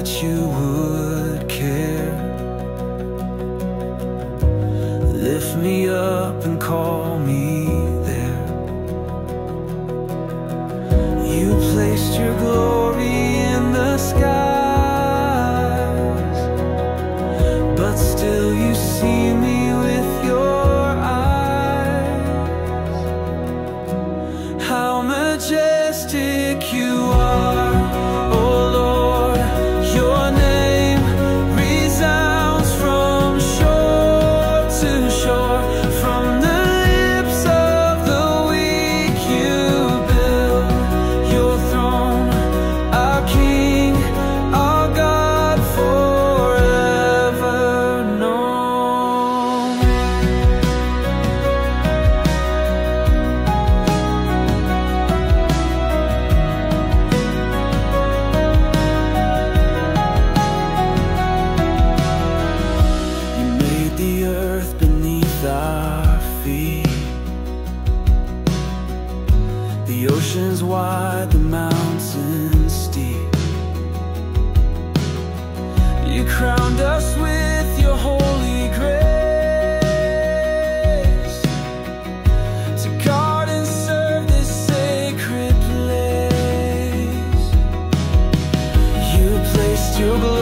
that you would care. Lift me up and call me there. You placed your glory in the skies, but still you see me with your eyes. How majestic you are, oh Lord, your name resounds from shore to shore. From the lips of the weak you build your throne, our King, our God, forever known. You made the earth beneath our feet, the oceans wide, the mountains steep. You crowned us with your holy grace to guard and serve this sacred place. You placed your glory